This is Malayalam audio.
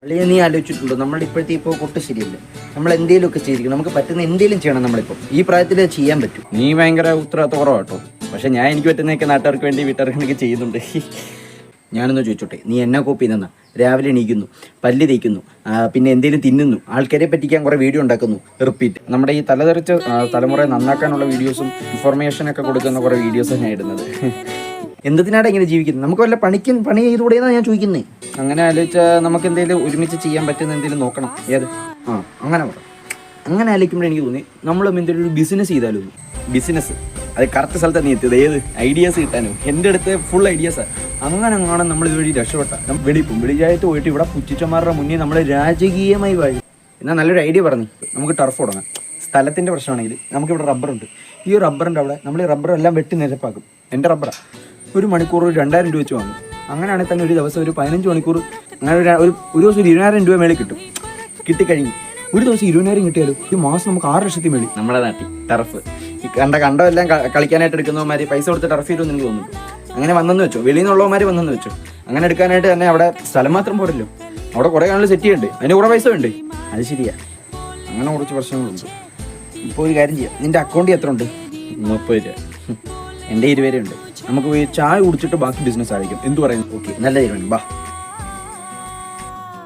അല്ലെങ്കിൽ നീ ആലോചിച്ചിട്ടുണ്ടോ, നമ്മുടെ ഇപ്പോഴത്തെ ഇപ്പോൾ കൊട്ട് ശരിയല്ല. നമ്മൾ എന്തെങ്കിലുമൊക്കെ ചെയ്തിരിക്കും, നമുക്ക് പറ്റുന്ന എന്തെങ്കിലും ചെയ്യണം. നമ്മളിപ്പോൾ ഈ പ്രായത്തിൽ ചെയ്യാൻ പറ്റും. നീ ഭയങ്കര ഉത്തരവാദിത്വ കുറവാട്ടോ. പക്ഷെ ഞാൻ എനിക്ക് പറ്റുന്നതൊക്കെ നാട്ടുകാർക്ക് വേണ്ടി വീട്ടുകാർക്ക് വേണ്ടി ചെയ്യുന്നുണ്ട്. ഞാനൊന്ന് ചോദിച്ചോട്ടെ, നീ എന്നെ കോപ്പി നിന്നാ രാവിലെ എണീക്കുന്നു, പല്ല് തേക്കുന്നു, പിന്നെ എന്തെങ്കിലും തിന്നുന്നു, ആൾക്കാരെ പറ്റിക്കാൻ കുറേ വീഡിയോ ഉണ്ടാക്കുന്നു, റിപ്പീറ്റ്. നമ്മുടെ ഈ തലതെറിച്ച തലമുറയെ നന്നാക്കാനുള്ള വീഡിയോസും ഇൻഫർമേഷനൊക്കെ കൊടുക്കുന്ന കുറേ വീഡിയോസ് ഞാൻ ഇടുന്നത്. എന്തിനാണ് ഇങ്ങനെ ജീവിക്കുന്നത്? നമുക്ക് വല്ല പണി ചെയ്തുകൂടെയെന്നാണ് ഞാൻ ചോദിക്കുന്നത്. അങ്ങനെ ആലോചിച്ചാൽ നമുക്ക് എന്തെങ്കിലും ഒരുമിച്ച് ചെയ്യാൻ പറ്റുന്ന എന്തെങ്കിലും നോക്കണം. ഏത് അങ്ങനെ പറ. അങ്ങനെ ആലോചിക്കുമ്പോൾ എനിക്ക് തോന്നി നമ്മൾ എന്തെങ്കിലും ഒരു ബിസിനസ് ചെയ്താലോ. ബിസിനസ് അത് കറക്റ്റ് സ്ഥലത്ത് നീ എത്തിയത്. ഏത് ഐഡിയാസ് കിട്ടാനോ? എൻ്റെ അടുത്ത് ഫുൾ ഐഡിയാസാണ്. അങ്ങനെ നമ്മൾ ഇതുവഴി രക്ഷപ്പെട്ട വെളിപ്പും വെളിച്ചായിട്ട് പോയിട്ട് ഇവിടെ പുച്ചിച്ചന്മാരുടെ മുന്നിൽ നമ്മൾ രാജകീയമായി വാഴി. എന്നാൽ നല്ലൊരു ഐഡിയ പറഞ്ഞു, നമുക്ക് ടർഫ് തുടങ്ങാം. സ്ഥലത്തിൻ്റെ പ്രശ്നമാണെങ്കിൽ നമുക്കിവിടെ റബ്ബറുണ്ട്. ഈ റബ്ബറിൻ്റെ അവിടെ നമ്മൾ ഈ റബ്ബറെല്ലാം വെട്ടി നിരപ്പാക്കും. എൻ്റെ റബ്ബറാണ്. ഒരു മണിക്കൂർ 2000 രൂപ വെച്ച് വാങ്ങും. അങ്ങനെയാണെങ്കിൽ തന്നെ ഒരു ദിവസം ഒരു 15 മണിക്കൂർ, അങ്ങനെ ഒരു ദിവസം 20,000 രൂപ മേളിൽ കിട്ടും. കിട്ടിക്കഴിഞ്ഞ് ഒരു ദിവസം 20,000 കിട്ടിയാലോ ഒരു മാസം നമുക്ക് 6 ലക്ഷത്തിൽ മേളിൽ. നമ്മുടെ നാട്ടിൽ ടർഫ് ഈ കണ്ടമെല്ലാം കളിക്കാനായിട്ട് എടുക്കുന്നവന്മാർ പൈസ കൊടുത്ത് ടർഫ് ചെയ്തുമെന്ന് എനിക്ക് തോന്നുന്നു. അങ്ങനെ വന്നെന്ന് വെച്ചോ, വെളിയിൽ നിന്നുള്ളവന്മാർ വന്നെന്ന് വെച്ചോ. അങ്ങനെ എടുക്കാനായിട്ട് തന്നെ അവിടെ സ്ഥലം മാത്രം പോരല്ലോ, അവിടെ കുറേ കാണൽ സെറ്റ് ചെയ്യണ്ടേ, അതിന് കുറേ പൈസ വേണ്ടേ? അത് ശരിയാ, അങ്ങനെ കുറച്ച് പ്രശ്നങ്ങളുണ്ട്. ഇപ്പോൾ ഒരു കാര്യം ചെയ്യാം, നിൻ്റെ അക്കൗണ്ടിൽ എത്ര ഉണ്ട്? 30 രൂപ. എൻ്റെ 20 ഉണ്ട്. നമുക്ക് പോയി ചായ കുടിച്ചിട്ട് ബാക്കി ബിസിനസ് ആയിരിക്കും. എന്ത് പറയുന്നു? ഓക്കെ, നല്ല തീരുമാനം. ബാ.